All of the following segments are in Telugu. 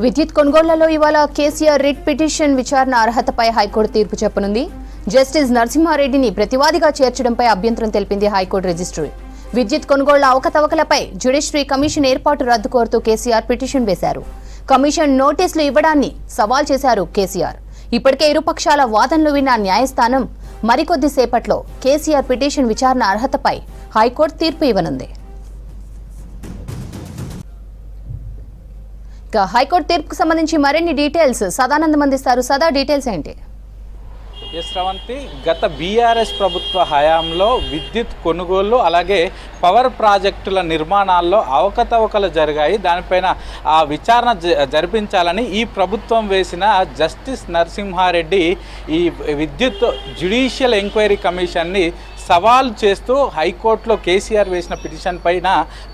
విద్యుత్ కొనుగోళ్లలో ఇవాళ కేసీఆర్ రిట్ పిటిషన్ విచారణ అర్హతపై హైకోర్టు తీర్పు చెప్పనుంది. జస్టిస్ నరసింహారెడ్డిని ప్రతివాదిగా చేర్చడంపై అభ్యంతరం తెలిపింది హైకోర్టు రిజిస్ట్రీ. విద్యుత్ కొనుగోళ్ల అవకతవకలపై జ్యుడిషియరీ కమిషన్ ఏర్పాటు రద్దు కోరుతూ కేసీఆర్ పిటిషన్ వేశారు. కమిషన్ నోటీసులు ఇవ్వడాన్ని సవాల్ చేశారు కేసీఆర్. ఇప్పటికే ఇరుపక్షాల వాదనలు విన్న న్యాయస్థానం మరికొద్దిసేపట్లో కేసీఆర్ పిటిషన్ విచారణ అర్హతపై హైకోర్టు తీర్పు ఇవ్వనుంది. హైకోర్టు తీర్పుకు సంబంధించి మరిన్ని డీటెయిల్స్ సదానందం అందిస్తారు. సదా, డీటెయిల్స్ ఏంటి? ఎస్ శ్రవంతి, గత బీఆర్ఎస్ ప్రభుత్వ హయాంలో విద్యుత్ కొనుగోళ్లు అలాగే పవర్ ప్రాజెక్టుల నిర్మాణాల్లో అవకతవకలు జరిగాయి. దానిపైన విచారణ జరిపించాలని ఈ ప్రభుత్వం వేసిన జస్టిస్ నరసింహారెడ్డి ఈ విద్యుత్ జ్యుడిషియల్ ఎంక్వైరీ కమిషన్ని సవాల్ చేస్తూ హైకోర్టులో కేసీఆర్ వేసిన పిటిషన్ పైన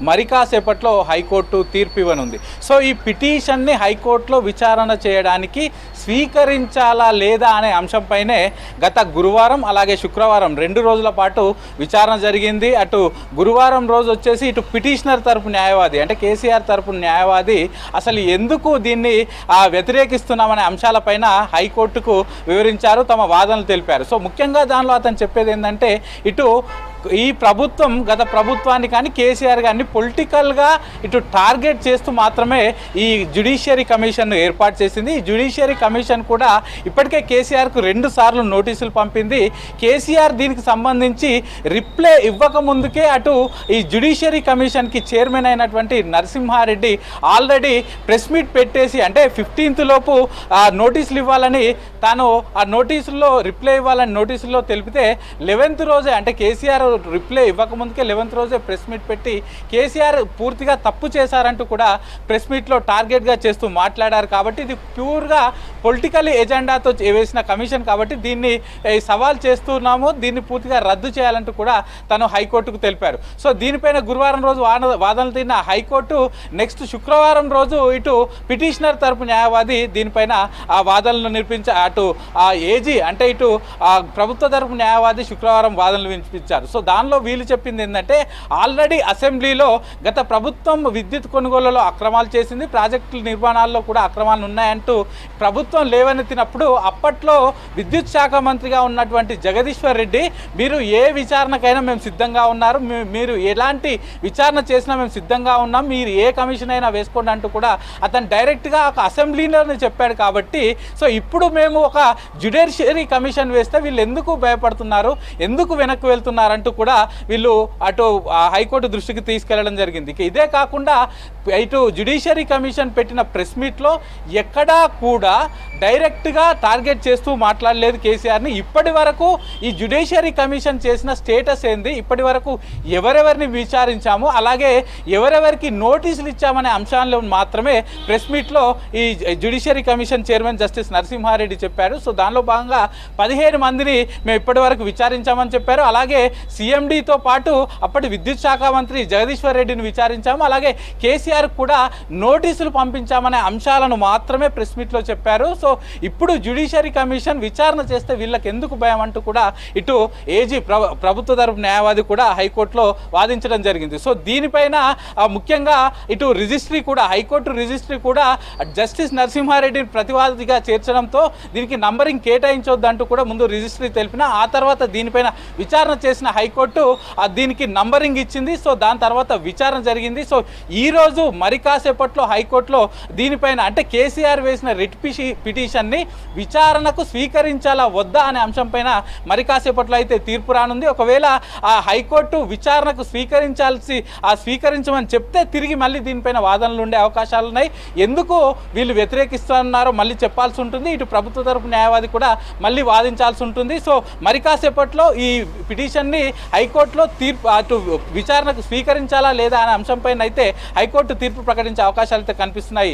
మరి కాసేపట్లో హైకోర్టు తీర్పు ఇవ్వనుంది. సో ఈ పిటిషన్ని హైకోర్టులో విచారణ చేయడానికి స్వీకరించాలా లేదా అనే అంశంపైనే గత గురువారం అలాగే శుక్రవారం 2 రోజుల పాటు విచారణ జరిగింది. అటు గురువారం రోజు వచ్చేసి ఇటు పిటిషనర్ తరపు న్యాయవాది అంటే కేసీఆర్ తరపు న్యాయవాది అసలు ఎందుకు దీన్ని వ్యతిరేకిస్తున్నామనే అంశాలపైన హైకోర్టుకు వివరించారు, తమ వాదనలు తెలిపారు. సో ముఖ్యంగా దానిలో అతను చెప్పేది ఏంటంటే ఇటు ఈ ప్రభుత్వం గత ప్రభుత్వాన్ని కానీ కేసీఆర్ గారిని పొలిటికల్గా ఇటు టార్గెట్ చేస్తూ మాత్రమే ఈ జ్యుడిషియరీ కమిషన్ ఏర్పాటు చేసింది. ఈ జ్యుడిషియరీ కమిషన్ కూడా ఇప్పటికే కేసీఆర్కు 2 సార్లు నోటీసులు పంపింది. కేసీఆర్ దీనికి సంబంధించి రిప్లై ఇవ్వకముందుకే అటు ఈ జ్యుడిషియరీ కమిషన్కి చైర్మన్ అయినటువంటి నరసింహారెడ్డి ఆల్రెడీ ప్రెస్ మీట్ పెట్టేసి అంటే 15th లోపు నోటీసులు ఇవ్వాలని తాను ఆ నోటీసుల్లో రిప్లై ఇవ్వాలని నోటీసుల్లో తెలిపితే 11th రోజే అంటే కేసీఆర్ రిప్లై ఇవ్వకముందుకే 11th రోజే ప్రెస్ మీట్ పెట్టి కేసీఆర్ పూర్తిగా తప్పు చేశారంటూ కూడా ప్రెస్ మీట్లో టార్గెట్గా చేస్తూ మాట్లాడారు. కాబట్టి ఇది ప్యూర్గా పొలిటికల్ ఎజెండాతో వేసిన కమిషన్ కాబట్టి దీన్ని సవాల్ చేస్తున్నాము, దీన్ని పూర్తిగా రద్దు చేయాలంటూ కూడా తను హైకోర్టుకు తెలిపారు. సో దీనిపైన గురువారం రోజు వాదనలు తిన్న హైకోర్టు నెక్స్ట్ శుక్రవారం రోజు ఇటు పిటిషనర్ తరపు న్యాయవాది దీనిపైన ఆ వాదనలు అటు ఏజీ అంటే ఇటు ప్రభుత్వ తరపు న్యాయవాది శుక్రవారం వాదనలు వినిపించారు. సో దానిలో వీళ్ళు చెప్పింది ఏంటంటే ఆల్రెడీ అసెంబ్లీలో గత ప్రభుత్వం విద్యుత్ కొనుగోలులో అక్రమాలు చేసింది, ప్రాజెక్టుల నిర్మాణాల్లో కూడా అక్రమాలు ఉన్నాయంటూ ప్రభుత్వం లేవనెత్తినప్పుడు అప్పట్లో విద్యుత్ శాఖ మంత్రిగా ఉన్నటువంటి జగదీశ్వర్ రెడ్డి మీరు ఏ విచారణకైనా మేము సిద్ధంగా ఉన్నారు, మీరు ఎలాంటి విచారణ చేసినా మేము సిద్ధంగా ఉన్నాం, మీరు ఏ కమిషన్ అయినా వేసుకోండి అంటూ కూడా అతను డైరెక్ట్గా ఒక అసెంబ్లీలోనే చెప్పాడు. కాబట్టి సో ఇప్పుడు మేము ఒక జ్యుడిషియరీ కమిషన్ వేస్తే వీళ్ళు ఎందుకు భయపడుతున్నారు, ఎందుకు వెనక్కి వెళ్తున్నారంటూ కూడా వీళ్ళు అటు హైకోర్టు దృష్టికి తీసుకెళ్లడం జరిగింది. ఇదే కాకుండా ఇటు జ్యుడిషియరీ కమిషన్ పెట్టిన ప్రెస్ మీట్లో ఎక్కడా కూడా డైరెక్ట్గా టార్గెట్ చేస్తూ మాట్లాడలేదు కేసీఆర్ని. ఇప్పటి వరకు ఈ జ్యుడిషియరీ కమిషన్ చేసిన స్టేటస్ ఏంది, ఇప్పటి వరకు ఎవరెవరిని విచారించాము అలాగే ఎవరెవరికి నోటీసులు ఇచ్చామనే అంశాలను మాత్రమే ప్రెస్ మీట్లో ఈ judiciary commission chairman justice Narasimha Reddy చెప్పారు. సో దానిలో భాగంగా 15 మందిని మేము ఇప్పటి వరకు విచారించామని చెప్పారు. అలాగే సీఎండీతో పాటు అప్పటి విద్యుత్ శాఖ మంత్రి జగదీశ్వర్ రెడ్డిని విచారించాము, అలాగే కేసీఆర్ కూడా నోటీసులు పంపించామనే అంశాలను మాత్రమే ప్రెస్ మీట్లో చెప్పారు. సో ఇప్పుడు జ్యుడిషియరీ కమిషన్ విచారణ చేస్తే వీళ్ళకి ఎందుకు భయం అంటూ కూడా ఇటు ఏజీ ప్రభుత్వ తరపు న్యాయవాది కూడా హైకోర్టులో వాదించడం జరిగింది. సో దీనిపైన ముఖ్యంగా ఇటు రిజిస్ట్రీ కూడా హైకోర్టు రిజిస్ట్రీ కూడా జస్టిస్ నరసింహారెడ్డిని ప్రతివాదిగా చేర్చడంతో దీనికి నంబరింగ్ కేటాయించొద్దంటూ కూడా ముందు రిజిస్ట్రీ తెలిపిన ఆ తర్వాత దీనిపైన విచారణ చేసిన హైకోర్టు దీనికి నంబరింగ్ ఇచ్చింది. సో దాని తర్వాత విచారణ జరిగింది. సో ఈరోజు మరి కాసేపట్లో హైకోర్టులో దీనిపైన అంటే కేసీఆర్ వేసిన రిట్ పిటిషన్ని విచారణకు స్వీకరించాలా వద్దా అనే అంశంపైన మరి కాసేపట్లో అయితే తీర్పు రానుంది. ఒకవేళ ఆ హైకోర్టు విచారణకు స్వీకరించమని చెప్తే తిరిగి మళ్ళీ దీనిపైన వాదనలు ఉండే అవకాశాలు ఉన్నాయి. ఎందుకు వీళ్ళు వ్యతిరేకిస్తున్నారో మళ్ళీ చెప్పాల్సి ఉంటుంది, ఇటు ప్రభుత్వ తరపు న్యాయవాది కూడా మళ్ళీ వాదించాల్సి ఉంటుంది. సో మరి కాసేపట్లో ఈ పిటిషన్ని హైకోర్టులో తీర్పు అటు విచారణకు స్వీకరించాలా లేదా అనే అంశంపైన అయితే హైకోర్టు తీర్పు ప్రకటించే అవకాశాలు అయితే కనిపిస్తున్నాయి.